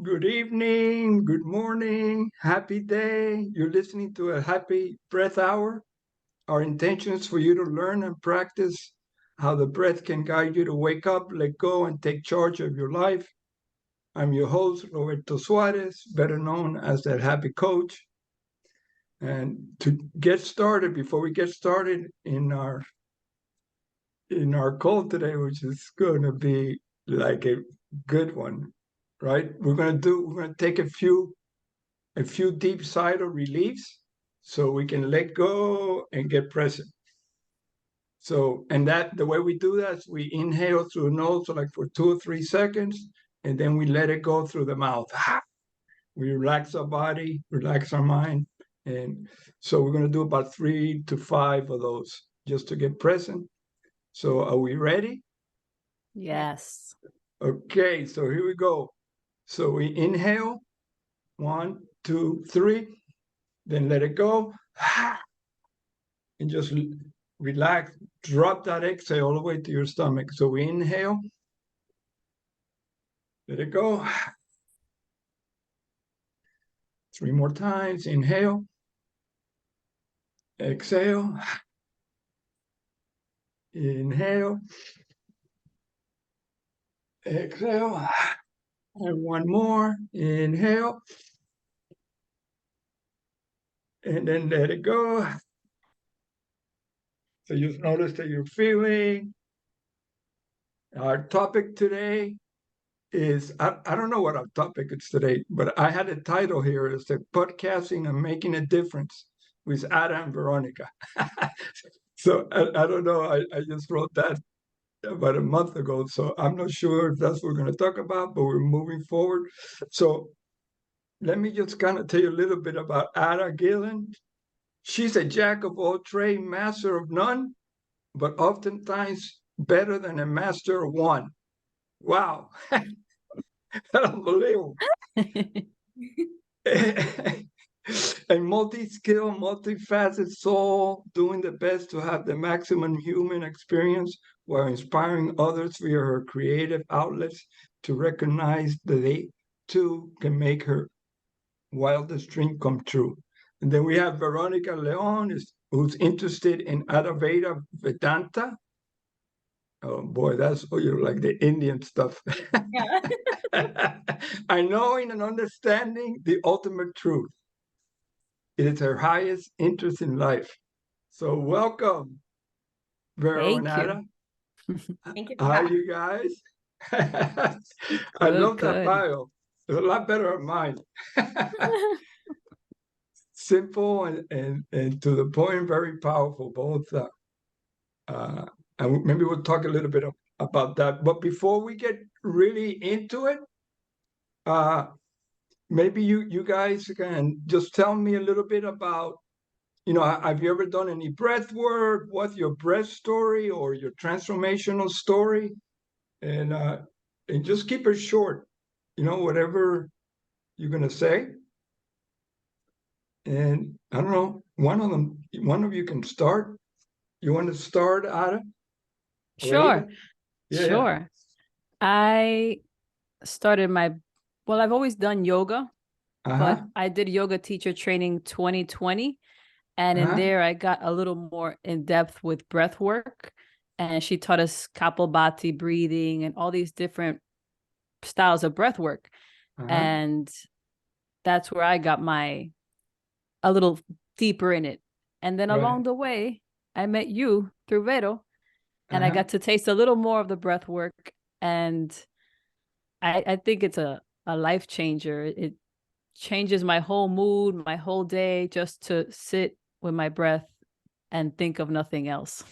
Good evening, good morning, happy day. You're listening to a Happy Breath Hour. Our intention is for you to learn and practice how the breath can guide you to wake up, let go, and take charge of your life. I'm your host, Roberto Suarez, better known as that Happy Coach. And to get started, before we get started in our call today, which is going to be like a good one, right? We're going to take a few deep sigh of reliefs so we can let go and get present. So, and that the way we do that is we inhale through the nose, so like for 2 or 3 seconds, and then we let it go through the mouth. We relax our body, relax our mind. And so we're going to do about 3 to 5 of those just to get present. So are we ready? Yes. Okay, so here we go. So we inhale, 1, 2, 3, then let it go. And just relax, drop that exhale all the way to your stomach. So we inhale, let it go. 3 more times, inhale, exhale, inhale, exhale, and 1 more, inhale, and then let it go. So you notice that you're feeling. Our topic today is, I don't know what our topic is today, but I had a title here. It's the podcasting and making a difference with Ada and Veronica. So I don't know. I just wrote that about a month ago. So I'm not sure if that's what we're going to talk about, but we're moving forward. So let me just kind of tell you a little bit about Ada Gillen. She's a jack of all trades, master of none, but oftentimes better than a master of one. Wow. Unbelievable. A multi-skilled, multifaceted soul doing the best to have the maximum human experience while inspiring others via her creative outlets to recognize that they too can make her wildest dream come true. And then we have Veronica Leon, who's interested in Advaita Vedanta. Oh boy, that's like the Indian stuff. Yeah. I knowing and understanding the ultimate truth. It is her highest interest in life. So welcome, Veronica. Thank you. How are you guys? I love that bio. It's a lot better than mine. Simple and to the point, very powerful, both. And maybe we'll talk a little bit about that. But before we get really into it, maybe you guys can just tell me a little bit about, have you ever done any breath work? What's your breath story or your transformational story? And just keep it short, whatever you're gonna say. And I don't know, one of you can start. You want to start, Ada? Sure. Yeah. Sure. I started I've always done yoga, but I did yoga teacher training 2020. And in there, I got a little more in depth with breath work. And she taught us Kapalbhati breathing and all these different styles of breath work. And that's where I got a little deeper in it. And then along the way, I met you through Vero, and I got to taste a little more of the breath work. And I think it's a life changer. It changes my whole mood, my whole day, just to sit with my breath and think of nothing else.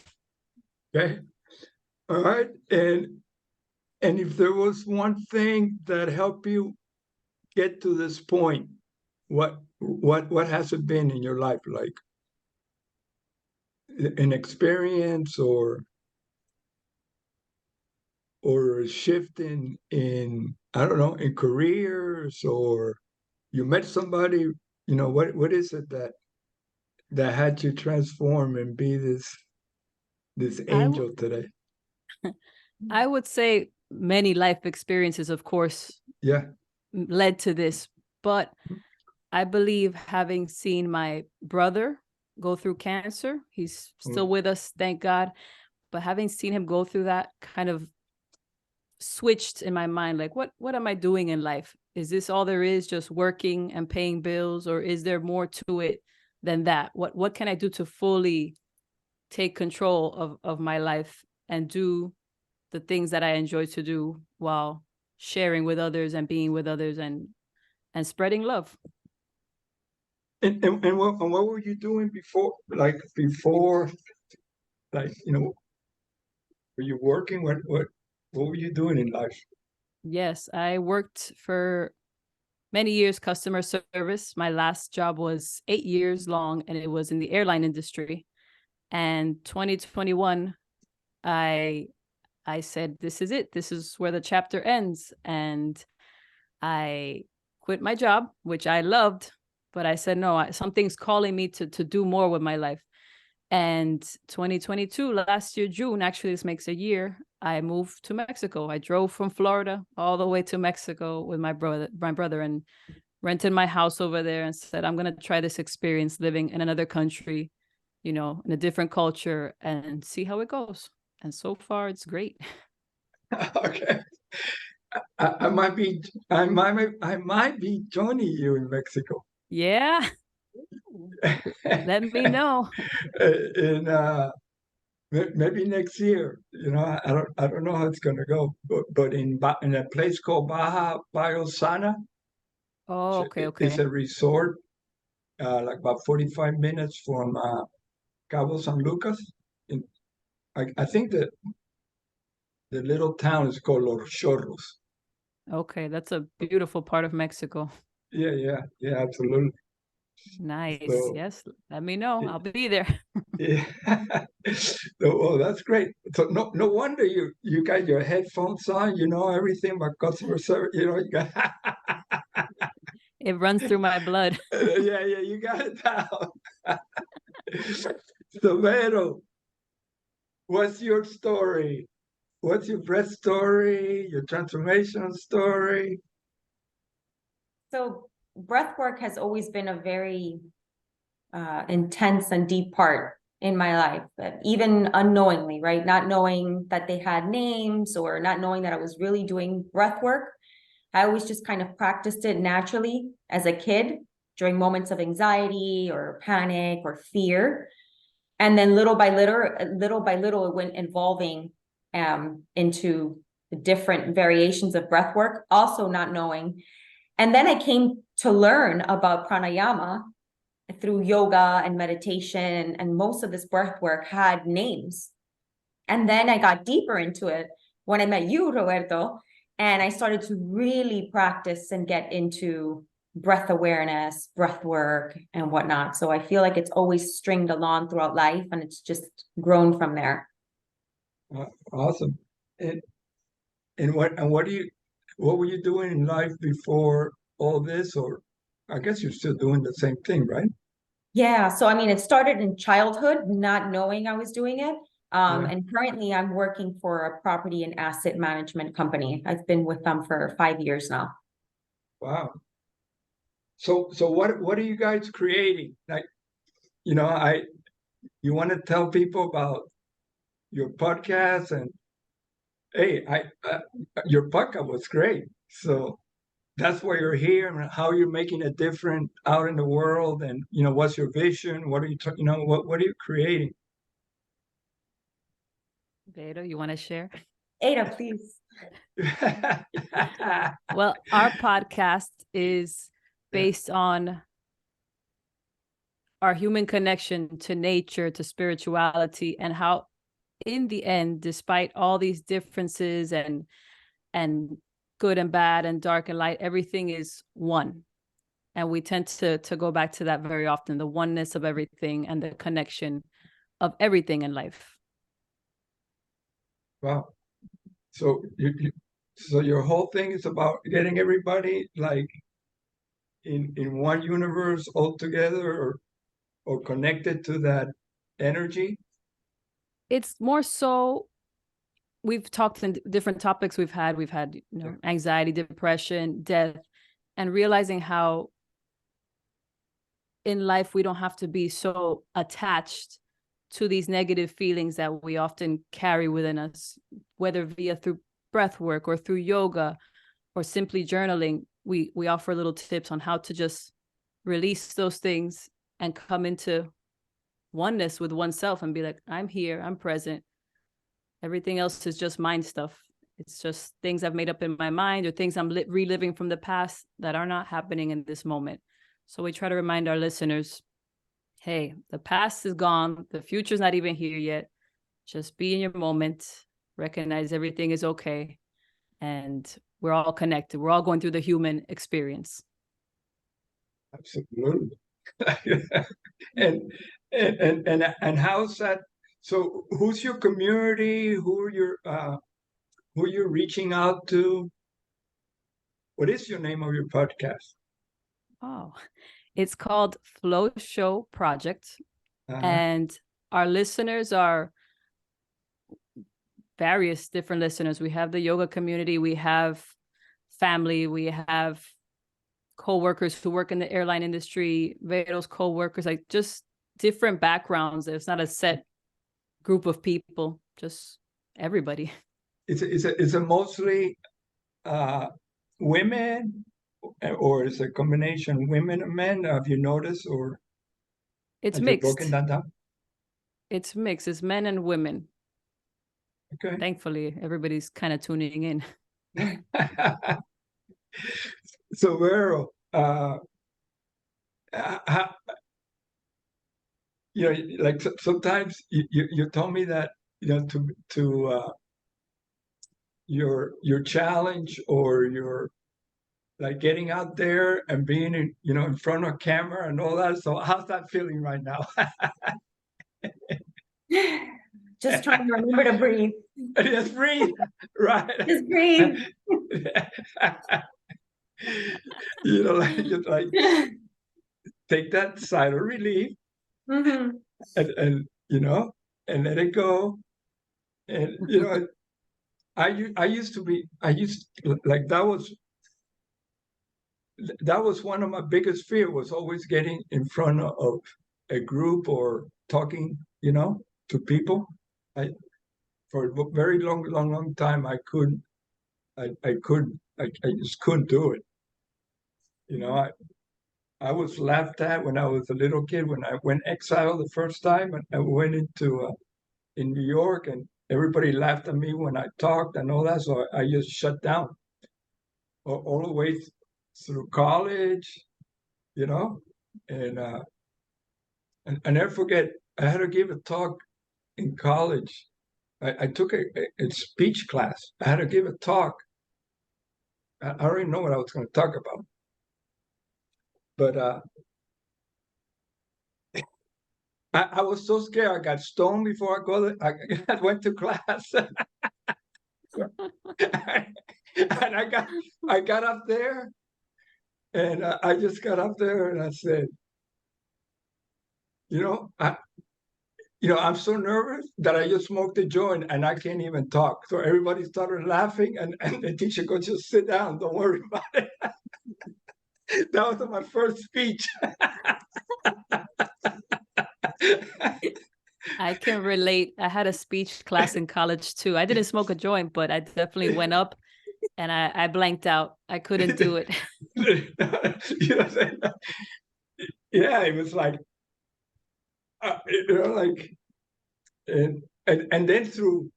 Okay. All right. And if there was one thing that helped you get to this point, what has it been in your life? Like an experience or a shift in I don't know, in careers, or you met somebody, what is it that had you transform and be this angel today? I would say many life experiences, of course. Yeah. led to this, but I believe having seen my brother go through cancer, he's still with us, thank God. But having seen him go through that kind of switched in my mind, like, what am I doing in life? Is this all there is, just working and paying bills, or is there more to it than that? What can I do to fully take control of my life and do the things that I enjoy to do while sharing with others and being with others and spreading love? And what were you doing before? Like before, like, were you working? What were you doing in life? Yes, I worked for many years customer service. My last job was 8 years long, and it was in the airline industry. And 2021, I said, this is it. This is where the chapter ends. And I quit my job, which I loved, but I said, no, something's calling me to do more with my life. And 2022, last year, June, actually, this makes a year, I moved to Mexico. I drove from Florida all the way to Mexico with my brother, and rented my house over there and said, I'm going to try this experience living in another country, in a different culture, and see how it goes. And so far, it's great. Okay. I might be joining you in Mexico. Yeah. Let me know. In maybe next year. I don't know how it's gonna go, but in a place called Baja Biosana, Oh, okay, it's okay. a resort, like about 45 minutes from Cabo San Lucas. In, I think that the little town is called Los Chorros. Okay, that's a beautiful part of Mexico. Yeah, absolutely. Nice. So, Yes, let me know. I'll be there. yeah. Well, that's great. So no wonder you got your headphones on. You know everything about customer service. You got It runs through my blood. yeah, you got it down. So, Vero, what's your story? What's your breath story? Your transformation story? So breath work has always been a very intense and deep part in my life, but even unknowingly, right? Not knowing that they had names or not knowing that I was really doing breath work. I always just kind of practiced it naturally as a kid during moments of anxiety or panic or fear. And then little by little, it went evolving into the different variations of breath work, also not knowing. And then I came to learn about pranayama through yoga and meditation, and most of this breath work had names. And then I got deeper into it when I met you, Roberto, and I started to really practice and get into breath awareness, breath work, and whatnot. So I feel like it's always stringed along throughout life, and it's just grown from there. Awesome. And what were you doing in life before all this? Or I guess you're still doing the same thing, right? Yeah. So, I mean, it started in childhood, not knowing I was doing it. Yeah. And currently I'm working for a property and asset management company. I've been with them for 5 years now. Wow. So what are you guys creating? Like, you want to tell people about your podcast, and hey, your podcast was great. So that's why you're here, and how you're making a difference out in the world, and what's your vision? What are you what are you creating? Vero, you want to share? Ada, please. Well, our podcast is based on our human connection to nature, to spirituality, and how in the end, despite all these differences and good and bad and dark and light, everything is one. And we tend to go back to that very often, the oneness of everything and the connection of everything in life. Wow. So so your whole thing is about getting everybody like in one universe all together, or connected to that energy? It's more so, we've talked in different topics we've had, anxiety, depression, death. and realizing how in life we don't have to be so attached to these negative feelings that we often carry within us, whether through breath work or through yoga or simply journaling. We offer little tips on how to just release those things and come into oneness with oneself and be like, I'm here, I'm present. Everything else is just mind stuff. It's just things I've made up in my mind or things I'm reliving from the past that are not happening in this moment. So we try to remind our listeners, hey, the past is gone. The future's not even here yet. Just be in your moment. Recognize everything is okay. And we're all connected. We're all going through the human experience. Absolutely. and how's that? So who's your community? Who you're reaching out to? What is your name of your podcast? Oh, it's called Flow Show Project. And our listeners are various different listeners. We have the yoga community, we have family, we have co-workers who work in the airline industry, Vero's co-workers, like just different backgrounds. There's not a set group of people, just everybody. Is it mostly women, or is it a combination women and men? Have you noticed, or it's have mixed? You broken that down? It's mixed. It's men and women. Okay. Thankfully, everybody's kind of tuning in. So, Vero, like sometimes you told me that to your challenge or your like getting out there and being in front of camera and all that. So how's that feeling right now? Just trying to remember to breathe. Just breathe, right? Just breathe. Just like take that sigh of relief, Mm-hmm. and and let it go. And I used like that was one of my biggest fear, was always getting in front of a group or talking, to people. For a very long time, I just couldn't do it. I was laughed at when I was a little kid, when I went exile the first time, and I went in New York, and everybody laughed at me when I talked and all that. So I just shut down all the way through college, and I never forget. I had to give a talk in college. I took a speech class. I had to give a talk. I already know what I was going to talk about, but I was so scared. I got stoned before I went to class, and I got up there, and I just got up there and I said, I'm so nervous that I just smoked a joint and I can't even talk. So everybody started laughing, and the teacher goes, just sit down, don't worry about it. That was my first speech. I can relate. I had a speech class in college too. I didn't smoke a joint, but I definitely went up and I blanked out. I couldn't do it. Yeah, it was like, and then through,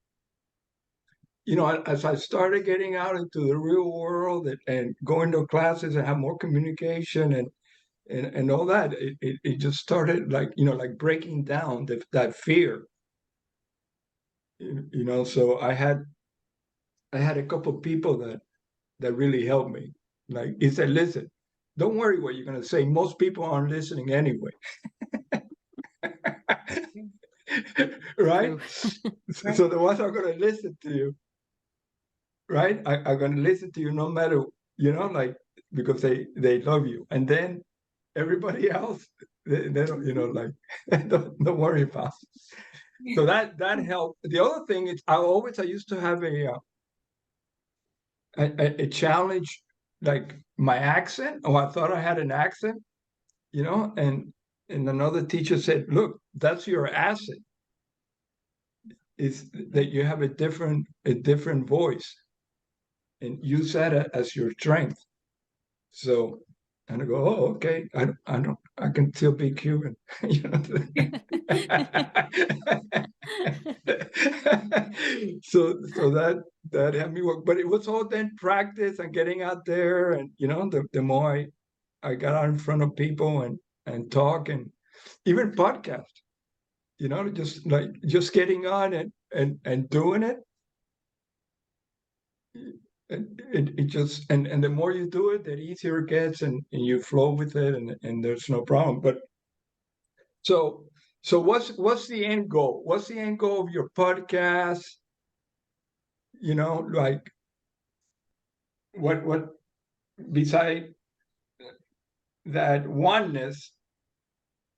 as I started getting out into the real world and going to classes and have more communication and all that, it just started like breaking down that fear. So I had a couple of people that really helped me. Like, he said, listen, don't worry what you're going to say. Most people aren't listening anyway. Right? So the ones are going to listen to you, right? Are going to listen to you no matter, because they love you. And then everybody else, they don't, don't worry about it. So that helped. The other thing is, I used to have a challenge like my accent. Oh, I thought I had an accent, and another teacher said, look, that's your asset, is that you have a different voice and use that as your strength. So, and I go, oh, okay, I can still be Cuban, so that helped me work, but it was all then practice and getting out there, and the more I got out in front of people and talk, and even podcast, just getting on and doing it. It just, and the more you do it, the easier it gets, and you flow with it, and there's no problem. But so what's the end goal? What's the end goal of your podcast? Like what beside that oneness,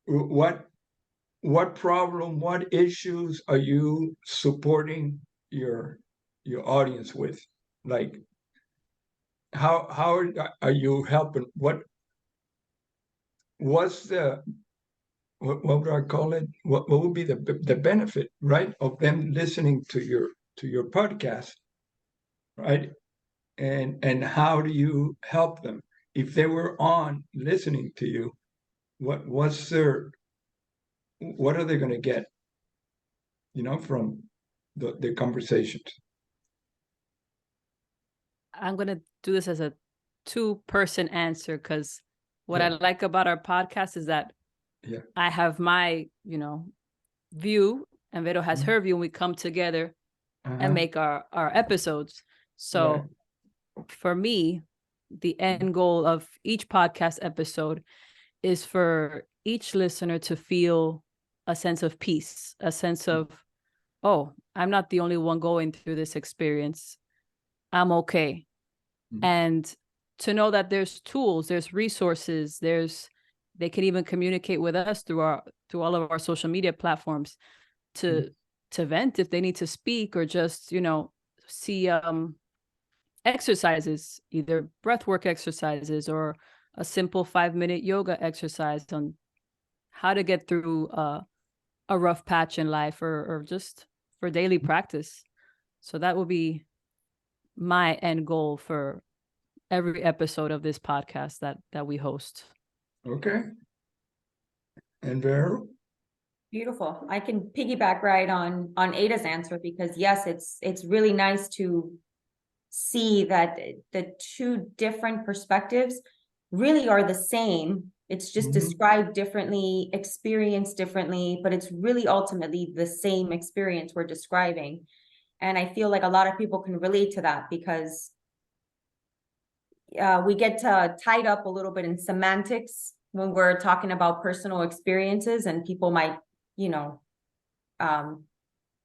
what problem, what issues are you supporting your audience with? Like how are you helping? What's the what would I call it? What would be the benefit, right, of them listening to your podcast, right? And how do you help them if they were on listening to you? What are they going to get, from the conversations? I'm going to do this as a 2-person answer, because what I Yeah. like about our podcast is that Yeah. I have my, view, and Vero has her view, and we come together and make our episodes. So for me, the end goal of each podcast episode is for each listener to feel a sense of peace, a sense of, oh, I'm not the only one going through this experience. I'm okay. And to know that there's tools, there's resources, they can even communicate with us through all of our social media platforms to vent if they need to speak, or just, see exercises, either breathwork exercises or a simple 5-minute yoga exercise on how to get through a rough patch in life, or just for daily practice. So that would be my end goal for every episode of this podcast that we host. Okay. And Vero? Beautiful. I can piggyback right on Ada's answer, because yes, it's really nice to see that the two different perspectives really are the same. It's just described differently, experienced differently, but it's really ultimately the same experience we're describing. And I feel like a lot of people can relate to that, because we get tied up a little bit in semantics when we're talking about personal experiences, and people might,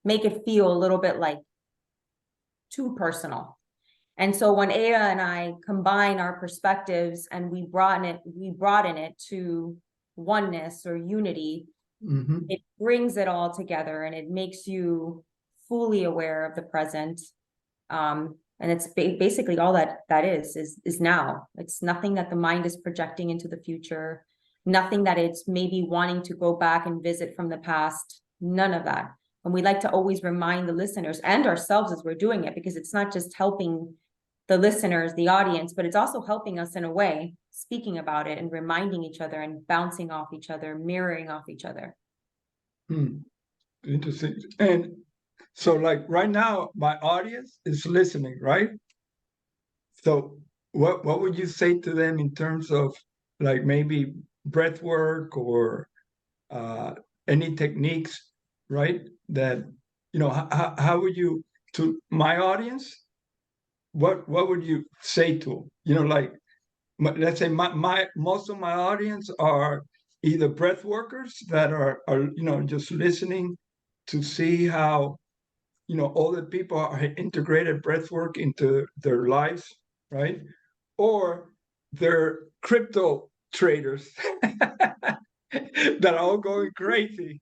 make it feel a little bit like too personal. And so when Ada and I combine our perspectives and we broaden it to oneness or unity, it brings it all together, and it makes you fully aware of the present. And it's basically all that is now. It's nothing that the mind is projecting into the future, nothing that it's maybe wanting to go back and visit from the past, none of that. And we like to always remind the listeners and ourselves as we're doing it, because it's not just helping the listeners, the audience, but it's also helping us in a way, speaking about it and reminding each other and bouncing off each other, mirroring off each other. Interesting. And so, like right now, my audience is listening, right? So what would you say to them in terms of, like, maybe breath work or any techniques, right? That, how would you, to my audience, what would you say to them? Like, let's say my most of my audience are either breath workers that are just listening to see how all the people are integrated breath work into their lives, right? Or they're crypto traders that are all going crazy,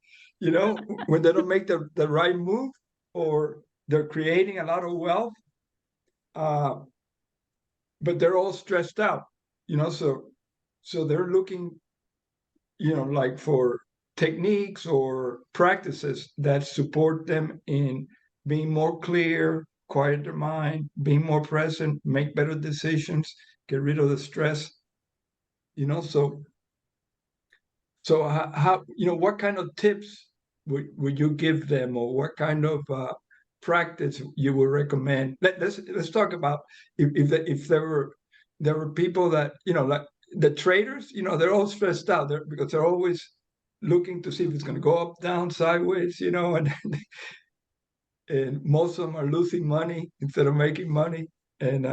when they don't make the right move, or they're creating a lot of wealth. but they're all stressed out, so they're looking, like for techniques or practices that support them in being more clear, quiet their mind, being more present, make better decisions, get rid of the stress, so how what kind of tips would you give them, or what kind of practice you would recommend? Let's talk about if there were people that like the traders, they're all stressed out there because they're always looking to see if it's going to go up, down, sideways, and most of them are losing money instead of making money. And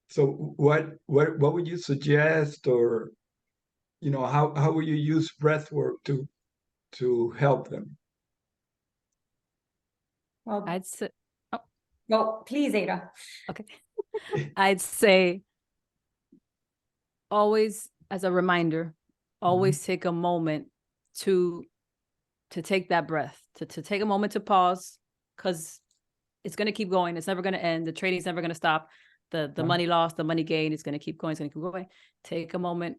so what would you suggest, or how will you use breath work to help them? Well, I'd say, oh, well, please, Ada. okay. I'd say always, as a reminder, always take a moment to take that breath, to take a moment to pause, because it's going to keep going. It's never going to end. The trading's never going to stop. The money lost, the money gain is going to keep going. It's going to keep going. Take a moment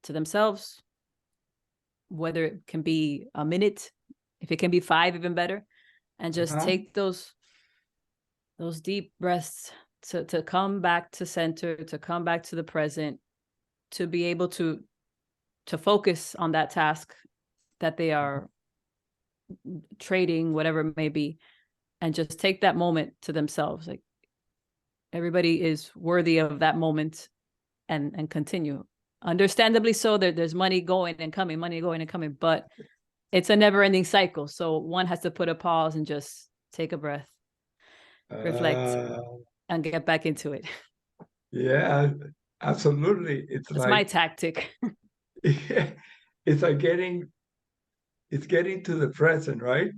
to themselves, whether it can be a minute, if it can be 5, even better, and just take those deep breaths to come back to center, to come back to the present, to be able to focus on that task that they are trading, whatever it may be, and just take that moment to themselves. Like, everybody is worthy of that moment, and continue. Understandably so, there's money going and coming, but it's a never-ending cycle. So one has to put a pause and just take a breath, reflect, and get back into it. Yeah, absolutely. It's That's like my tactic. it's like getting to the present, right?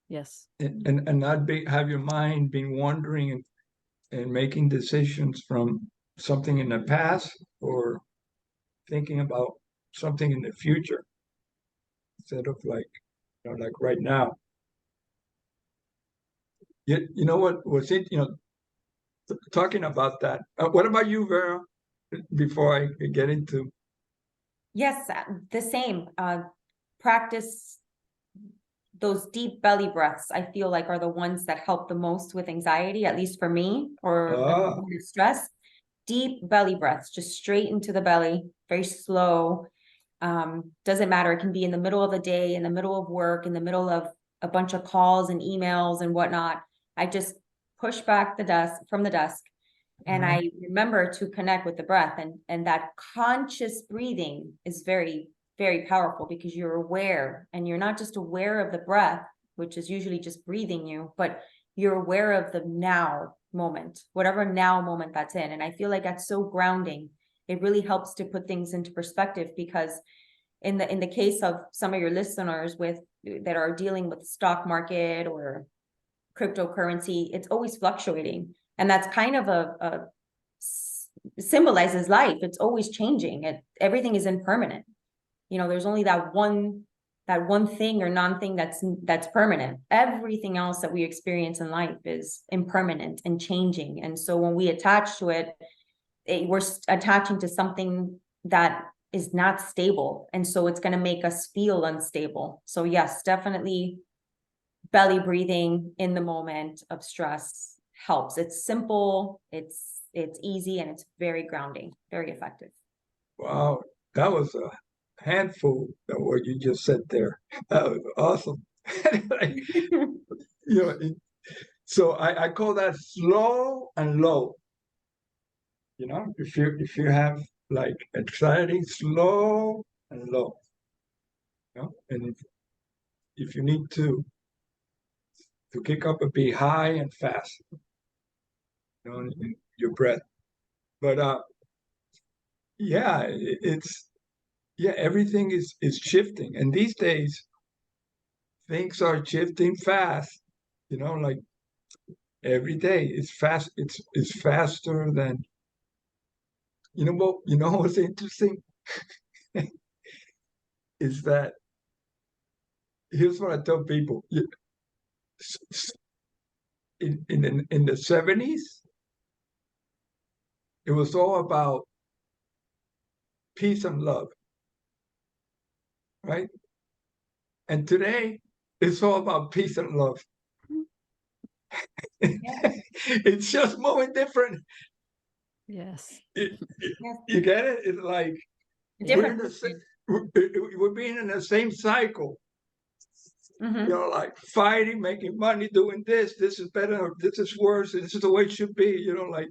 Yes. And not have your mind being wandering and making decisions from something in the past, or thinking about something in the future, instead of like right now. You know what was it? Talking about that. What about you, Vera? Before I get into. Yes, the same. Practice those deep belly breaths, I feel like, are the ones that help the most with anxiety, at least for me, or stress. Deep belly breaths, just straight into the belly, very slow. Doesn't matter. It can be in the middle of the day, in the middle of work, in the middle of a bunch of calls and emails and whatnot. I just push back from the desk, and I remember to connect with the breath, and that conscious breathing is very, very powerful, because you're aware, and you're not just aware of the breath, which is usually just breathing you, but you're aware of the now moment, whatever now moment that's in. And I feel like that's so grounding. It really helps to put things into perspective, because in the case of some of your listeners that are dealing with the stock market or cryptocurrency, it's always fluctuating. And that's kind of a symbolizes life. It's always changing. Everything is impermanent. There's only that one thing or non-thing that's permanent. Everything else that we experience in life is impermanent and changing. And so when we attach to it, we're attaching to something that is not stable. And so it's going to make us feel unstable. So yes, definitely belly breathing in the moment of stress helps. It's simple, it's easy, and it's very grounding, very effective. Wow, that was a handful of what you just said there. That was awesome. So I call that slow and low. If you have like anxiety, slow and low. And if you need to kick up a bit, high and fast, in your breath. But everything is shifting, and these days things are shifting fast. Like every day it's fast. It's faster than. What's interesting is that, here's what I tell people. In the 70s, it was all about peace and love, right? And today, it's all about peace and love. It's just more different. Yes. You get it? It's like Different. we're being in the same cycle. Mm-hmm. You know, like fighting, making money, doing this. This is better. This is worse. This is the way it should be. You know, like,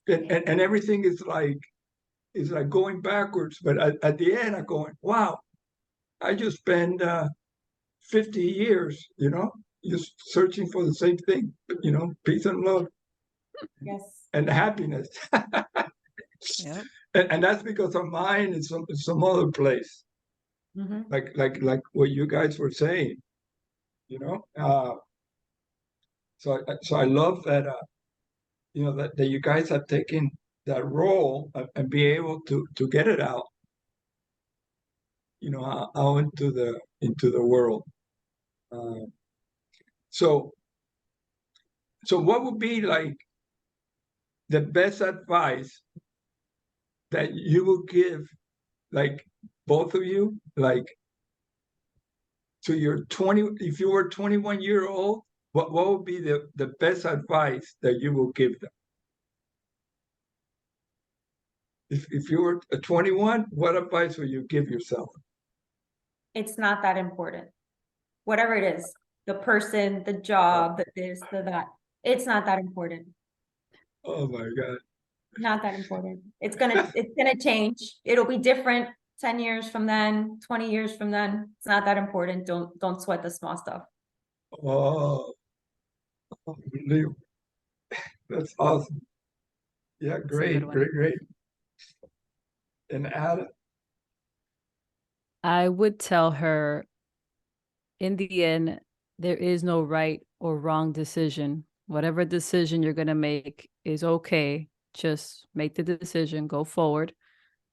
and everything is like going backwards. But at the end, I'm going, wow, I just spent 50 years, you know, just searching for the same thing. You know, peace and love. Yes. And happiness. Yep. And that's because our mind is some other place. Mm-hmm. Like what you guys were saying, you know. So I love that you know that you guys have taken that role and be able to get it out, you know, out into the world. So what would be like the best advice that you would give, like both of you, like to your 20, if you were 21-year-old, what would be the best advice that you will give them? If you were 21, what advice would you give yourself? It's not that important. Whatever it is, the person, the job, the this, the that, it's not that important. Oh my God. Not that important. It's gonna change. It'll be different 10 years from then, 20 years from then. It's not that important. Don't sweat the small stuff. Oh, unbelievable. That's awesome. Yeah, That's a great, good one. great. And Ada? I would tell her, in the end, there is no right or wrong decision. Whatever decision you're going to make is okay. Just make the decision, go forward,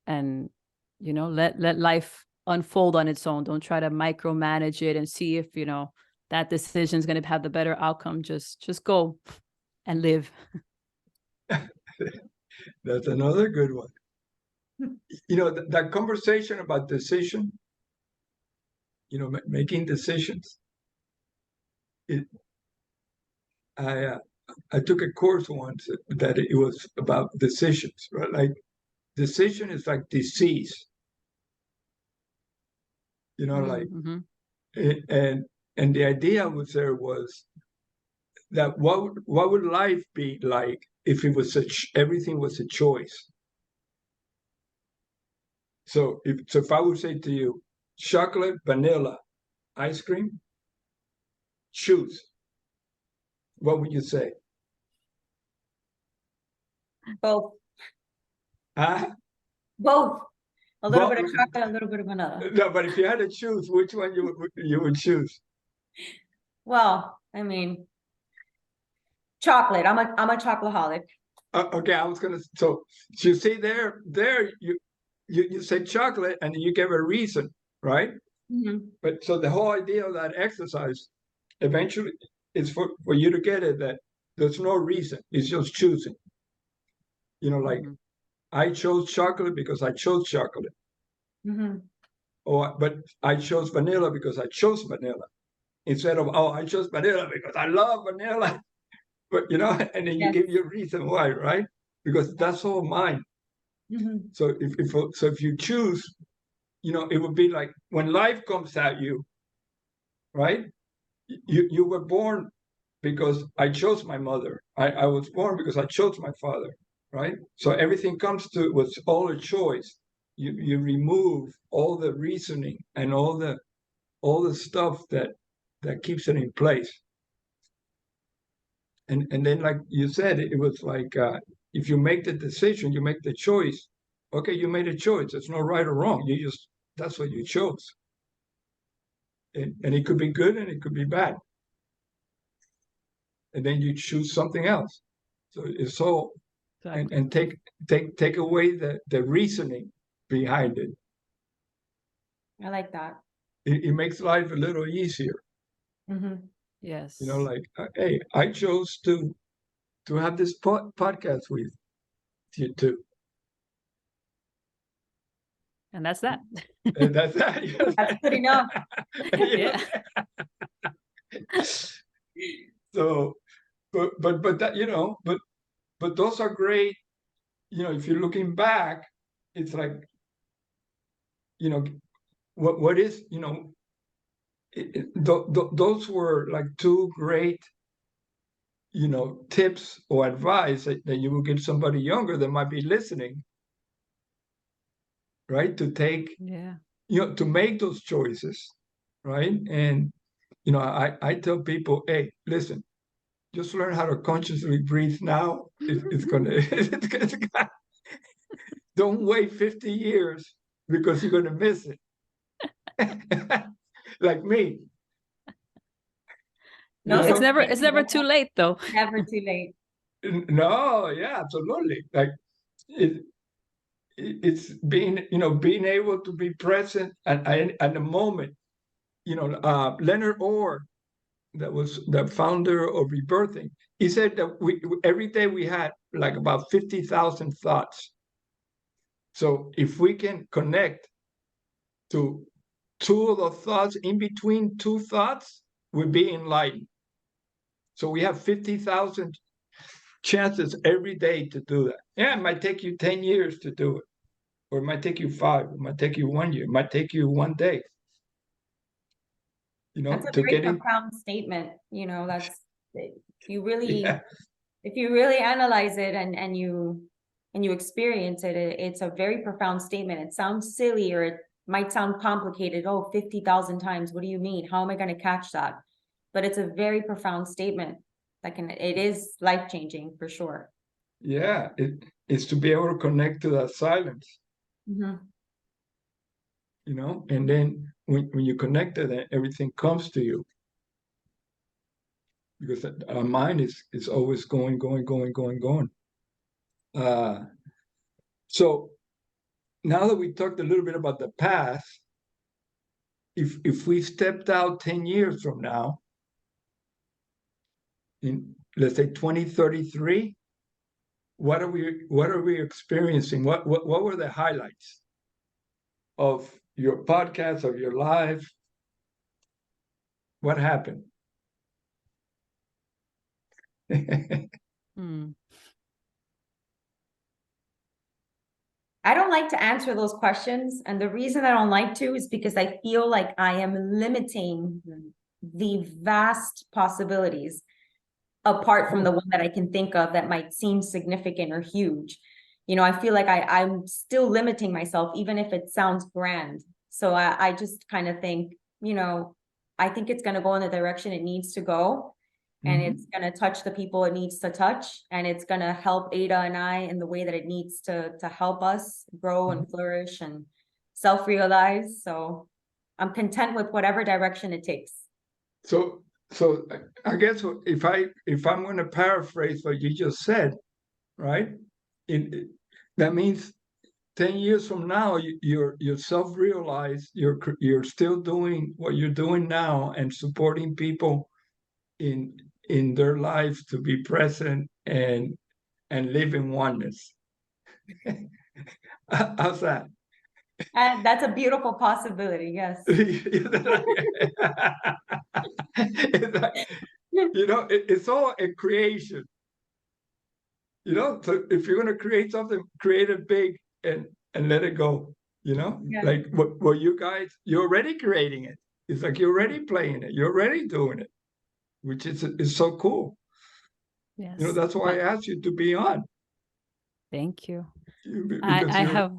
and, you know, let life unfold on its own. Don't try to micromanage it and see if, you know, that decision is going to have the better outcome. Just go and live. That's another good one. You know, that conversation about decision, you know, making decisions. I took a course once that it was about decisions, right? Like decision is like disease, you know, like, Mm-hmm. and the idea was there was that what would life be like if it was everything was a choice? So if I would say to you, chocolate, vanilla, ice cream, choose, what would you say? Both. Huh? Both. A little Both. bit of chocolate, a little bit of vanilla. No, but if you had to choose, which one you would choose? Well, I mean, chocolate. I'm a chocoholic. Okay, I was gonna. So you see there you say chocolate and you give a reason, right? Mm-hmm. But so the whole idea of that exercise eventually is for you to get it that there's no reason. It's just choosing. You know, like I chose chocolate because I chose chocolate. Mm-hmm. Or but I chose vanilla because I chose vanilla. Instead of I chose vanilla because I love vanilla. But you know, and then you give your reason why, right? Because that's all mine. Mm-hmm. So if you choose, you know, it would be like when life comes at you, right? You were born because I chose my mother. I was born because I chose my father, right? So everything comes to it was all a choice. You remove all the reasoning and all the stuff that keeps it in place. And then like you said, it was like if you make the decision, you make the choice. Okay, you made a choice. There's no right or wrong. You just that's what you chose. And it could be good and it could be bad. And then you choose something else. So it's all Exactly. and take away the reasoning behind it. I like that. It makes life a little easier. Mm-hmm. Yes. You know, like hey, I chose to have this podcast with you. you too. And that's that. And that's that. That's good enough. Yeah. So, but that, you know, but those are great. You know, if you're looking back, it's like, you know, what is, you know, those were like two great, you know, tips or advice that you would give somebody younger that might be listening, right? To take, Yeah. you know, to make those choices, right? And, you know, I tell people, hey, listen, just learn how to consciously breathe now. It's gonna, don't wait 50 years because you're gonna miss it. Like me. No, You know? It's never too late though. Never too late. No, yeah, absolutely. Like it's being, you know, being able to be present at the moment. You know, Leonard Orr, that was the founder of Rebirthing, he said that we every day we had like about 50,000 thoughts. So if we can connect to two of the thoughts, in between two thoughts, we'll be enlightened. So we have 50,000 chances every day to do that. Yeah, it might take you 10 years to do it, or it might take you 5, it might take you 1 year, it might take you 1 day. You know, That's a to very get in. profound statement. You know, that's you really, Yeah. if you really analyze it and you experience it, it's a very profound statement. It sounds silly, or it might sound complicated. Oh, 50,000 times. What do you mean? How am I going to catch that? But it's a very profound statement. It is life-changing for sure. Yeah, it's to be able to connect to that silence. Mm-hmm. You know, and then when you connect to that, everything comes to you, because our mind is always going. So now that we talked a little bit about the past, if we stepped out 10 years from now, in, let's say, 2033, what are we experiencing? What were the highlights of your podcast, of your life? What happened? I don't like to answer those questions. And the reason I don't like to is because I feel like I am limiting the vast possibilities apart from the one that I can think of that might seem significant or huge. You know, I feel like I'm still limiting myself, even if it sounds grand. So I just kind of think, you know, I think it's going to go in the direction it needs to go. And it's going to touch the people it needs to touch. And it's going to help Ada and I in the way that it needs to help us grow and flourish and self-realize. So I'm content with whatever direction it takes. So I guess if I'm going to paraphrase what you just said, right? That means 10 years from now, you're self-realized. You're still doing what you're doing now and supporting people in their lives to be present and live in oneness. How's that? And that's a beautiful possibility. Yes. You know, it's all a creation. You know, so if you're going to create something, create it big and let it go. You know, like what you guys, you're already creating it. It's like you're already playing it. You're already doing it, which is so cool. Yes. You know, that's why I asked you to be on. Thank you. I have.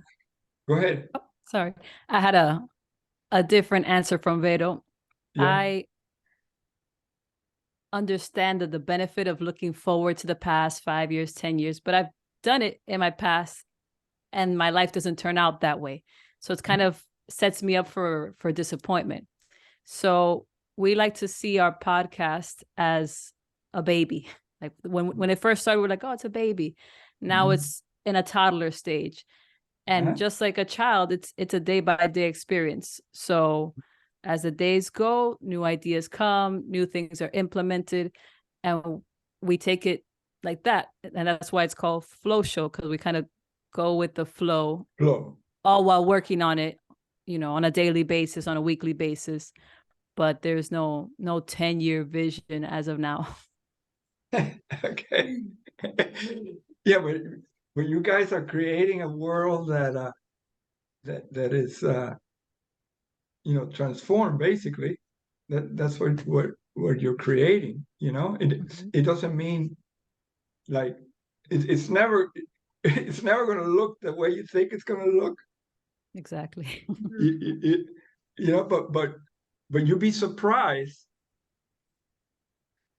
Go ahead. Oh, sorry, I had a different answer from Vero. Yeah. I understand the benefit of looking forward to the past 5 years, 10 years, but I've done it in my past and my life doesn't turn out that way. So it's kind of sets me up for disappointment. So we like to see our podcast as a baby. Like when it first started, we're like, oh, it's a baby. Now it's in a toddler stage. And just like a child, it's a day-by-day experience. So as the days go, new ideas come, new things are implemented, and we take it like that. And that's why it's called Flow Show, because we kind of go with the flow, Flow. all while working on it, you know, on a daily basis, on a weekly basis. But there's no 10-year vision as of now. Okay. Yeah, but you guys are creating a world that is transformed, basically. That's what you're creating, you know. It doesn't mean like it's never going to look the way you think it's going to look. Exactly. But you'd be surprised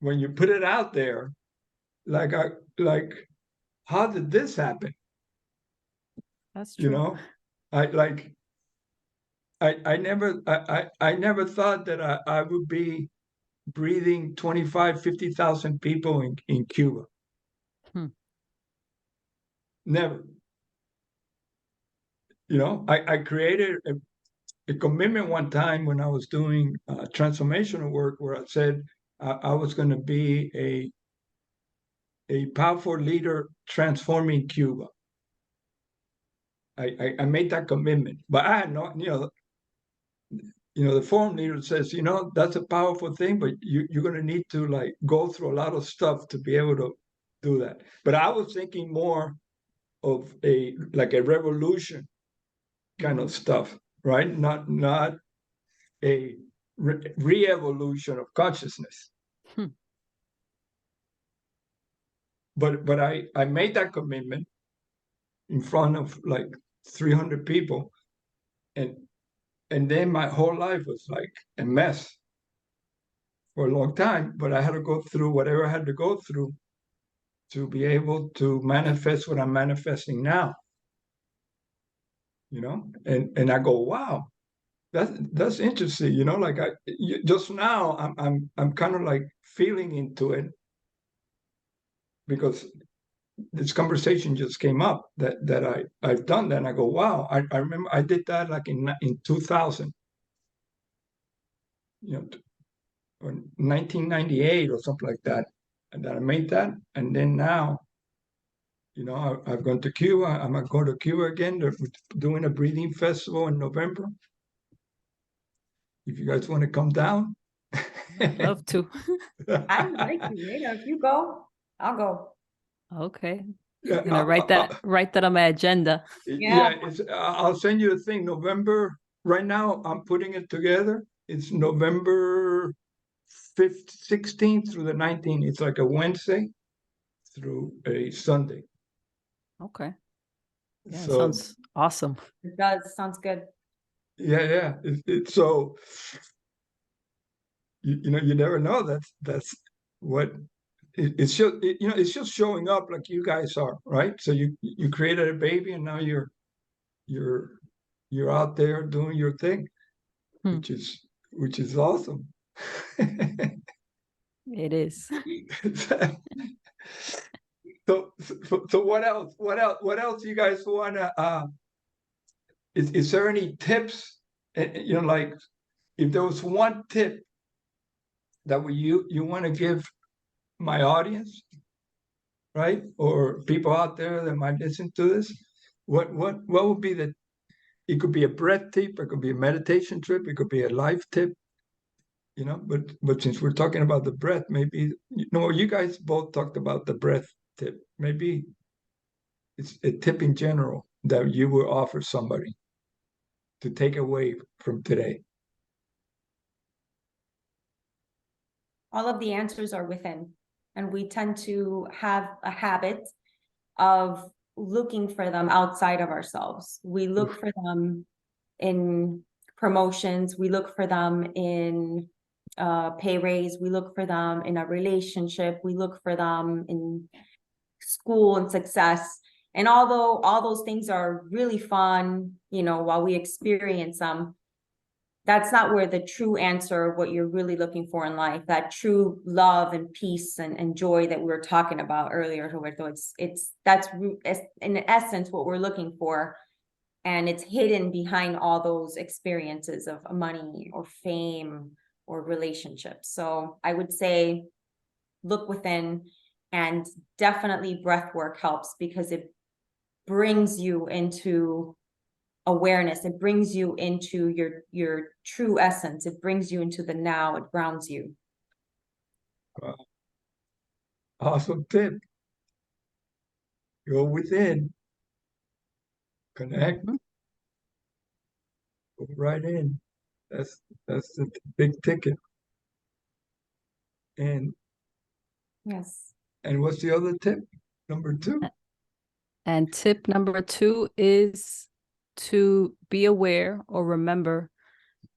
when you put it out there, like how did this happen? That's true. You know, I never thought that I would be breathing 25, 50,000 people in Cuba. Never. You know, I created a commitment one time when I was doing transformational work where I said I was going to be a powerful leader transforming Cuba. I made that commitment, but I had no, the forum leader says, that's a powerful thing, but you're going to need to like go through a lot of stuff to be able to do that. But I was thinking more of a revolution kind of stuff, right? Not a re-evolution of consciousness. But I made that commitment in front of like 300 people, and then my whole life was like a mess for a long time, but I had to go through whatever I had to go through to be able to manifest what I'm manifesting now. And I go, wow, that's interesting. Like just now I'm kind of like feeling into it because this conversation just came up that I've done that, and I go, wow, I remember I did that like in 2000, or 1998 or something like that, and that I made that, and then now, I've gone to Cuba. I'm gonna go to Cuba again. They're doing a breathing festival in November. If you guys want to come down, I'd love to. I would like to. If you go, I'll go. Okay. Yeah, I'm gonna write that on my agenda. Yeah, I'll send you a thing. November. Right now, I'm putting it together. It's November 5th, 16th through the 19th. It's like a Wednesday through a Sunday. Okay. Yeah, So, sounds awesome. It does. Sounds good. Yeah. So, you never know. That's what it's just. It's just showing up like you guys are, right? So you created a baby, and now you're out there doing your thing, which is awesome. It is. So what else? What else you guys wanna? Is there any tips? Like if there was one tip that you want to give my audience, right, or people out there that might listen to this, what would be the? It could be a breath tip, it could be a meditation tip, it could be a life tip. But since we're talking about the breath, maybe you guys both talked about the breath tip. Maybe it's a tip in general that you will offer somebody to take away from today. All of the answers are within, and we tend to have a habit of looking for them outside of ourselves. We look for them in promotions, we look for them in pay raise, we look for them in a relationship, we look for them in school and success. And although all those things are really fun, while we experience them, that's not where the true answer of what you're really looking for in life, that true love and peace and joy that we were talking about earlier, Roberto, that's in essence what we're looking for. And it's hidden behind all those experiences of money or fame or relationships. So I would say look within, and definitely breath work helps because it brings you into awareness. It brings you into your true essence. It brings you into the now. It grounds you. Awesome tip. Go within, connect, go right in. That's the big ticket. And yes. And what's the other tip? Number 2? And tip number 2 is to be aware or remember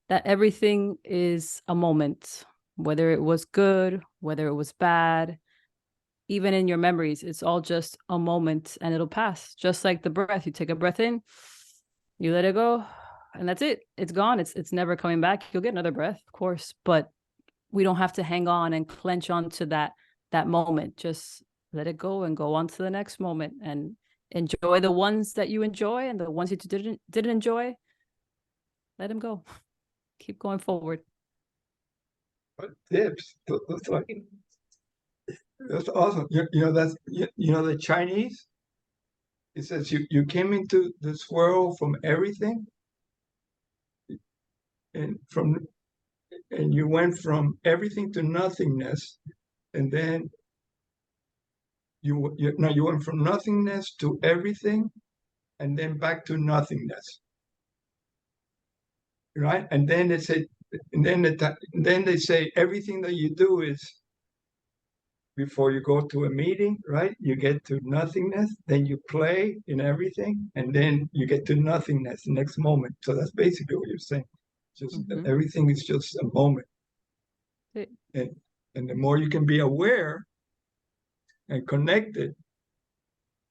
that everything is a moment, whether it was good, whether it was bad, even in your memories, it's all just a moment and it'll pass. Just like the breath, you take a breath in, you let it go, and that's it. It's gone. It's never coming back. You'll get another breath, of course, but we don't have to hang on and clench onto that moment. Just let it go and go on to the next moment and enjoy the ones that you enjoy, and the ones that you didn't enjoy, let them go. Keep going forward. What tips? That's awesome. That's the Chinese. It says you came into this world from everything, and you went from everything to nothingness, and then you went from nothingness to everything, and then back to nothingness, right? And then they say, everything that you do is before you go to a meeting, right? You get to nothingness, then you play in everything, and then you get to nothingness the next moment. So that's basically what you're saying. Just everything is just a moment. And the more you can be aware and connected,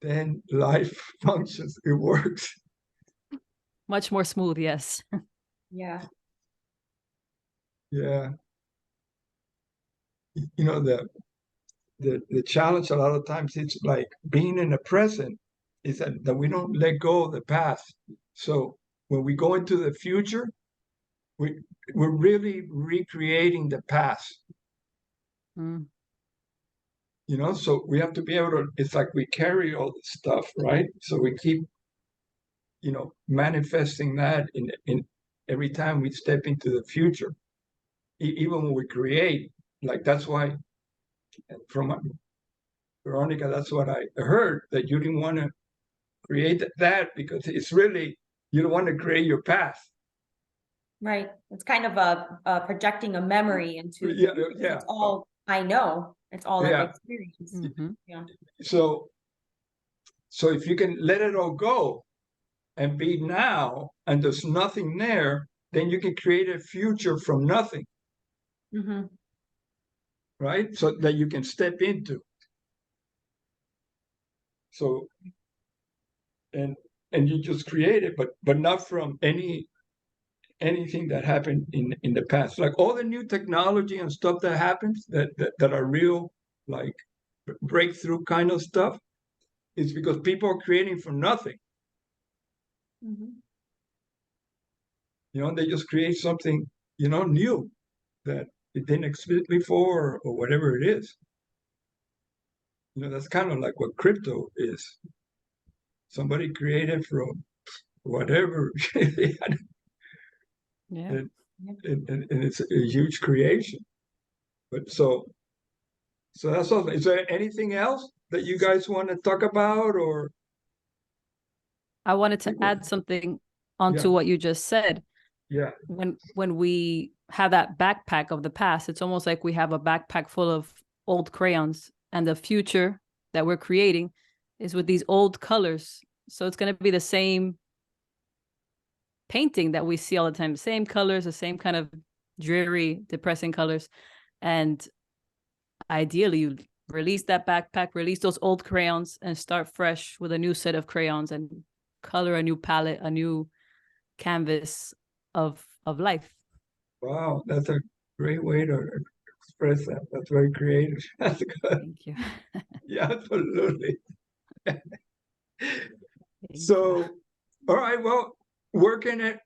then life functions. It works. Much more smooth, yes. Yeah. Yeah. The challenge a lot of times, it's like being in the present, is that we don't let go of the past. So when we go into the future, we're really recreating the past. So we have to be able to, it's like we carry all this stuff, right? So we keep manifesting that in every time we step into the future. Even when we create, like, that's why from Veronica, that's what I heard, that you didn't want to create that because it's really, you don't want to create your past. Right. It's kind of a projecting a memory into it's all I know. It's all I've experienced. Yeah. So if you can let it all go and be now, and there's nothing there, then you can create a future from nothing. Right? So that you can step into. So, and you just create it, but not from anything that happened in the past. Like all the new technology and stuff that happens that are real, like breakthrough kind of stuff, is because people are creating from nothing. They just create something, new that it didn't exist before, or whatever it is. That's kind of like what crypto is. Somebody created from whatever. And it's a huge creation. But so that's all. Is there anything else that you guys want to talk about, or? I wanted to add something onto what you just said. Yeah. When we have that backpack of the past, it's almost like we have a backpack full of old crayons, and the future that we're creating is with these old colors. So it's going to be the same painting that we see all the time, the same colors, the same kind of dreary, depressing colors. And ideally, you release that backpack, release those old crayons, and start fresh with a new set of crayons and color a new palette, a new canvas of life. Wow, that's a great way to express that. That's very creative. That's good. Thank you. Yeah, absolutely. So, all right, well, working it.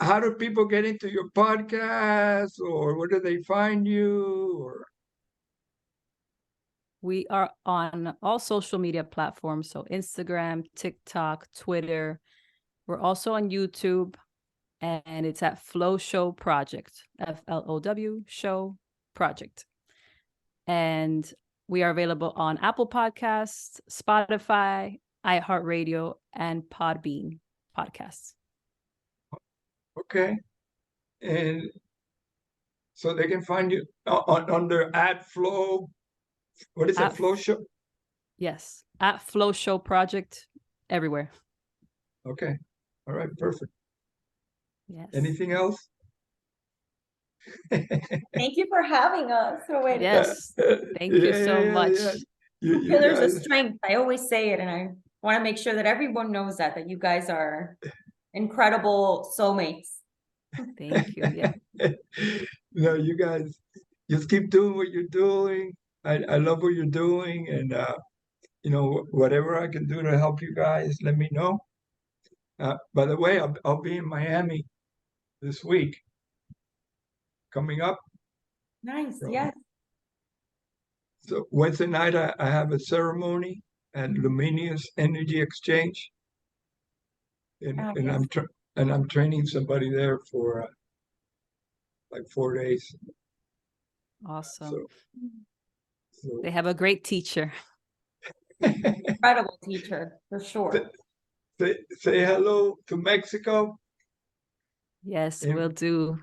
How do people get into your podcast, or where do they find you? Or We are on all social media platforms. So Instagram, TikTok, Twitter. We're also on YouTube, and it's at Flow Show Project, FLOW Show Project. And we are available on Apple Podcasts, Spotify, iHeartRadio, and Podbean podcasts. Okay. And so they can find you under @Flow. What is it? Flow Show? Yes. At Flow Show Project everywhere. Okay. All right. Perfect. Yes. Anything else? Thank you for having us, Roberto. Yes. Thank you so much. You Pillars guys, of strength. I always say it, and I want to make sure that everyone knows that you guys are incredible soulmates. Thank you. Yeah. No, you guys just keep doing what you're doing. I love what you're doing, and whatever I can do to help you guys, let me know. By the way, I'll be in Miami this week. Coming up. Nice. Yes. So Wednesday night, I have a ceremony at Luminous Energy Exchange, and I'm training somebody there for like 4 days. Awesome. So they have a great teacher. Incredible teacher, for sure. Say hello to Mexico. Yes, we'll do.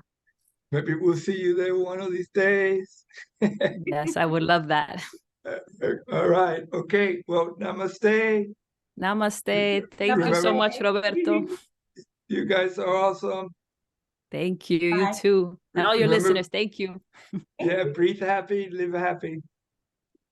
Maybe we'll see you there one of these days. Yes, I would love that. All right. Okay. Well, namaste. Namaste. Thank you so much, Roberto. You guys are awesome. Thank you. Bye. You too. And all your listeners, thank you. Yeah, breathe happy, live happy.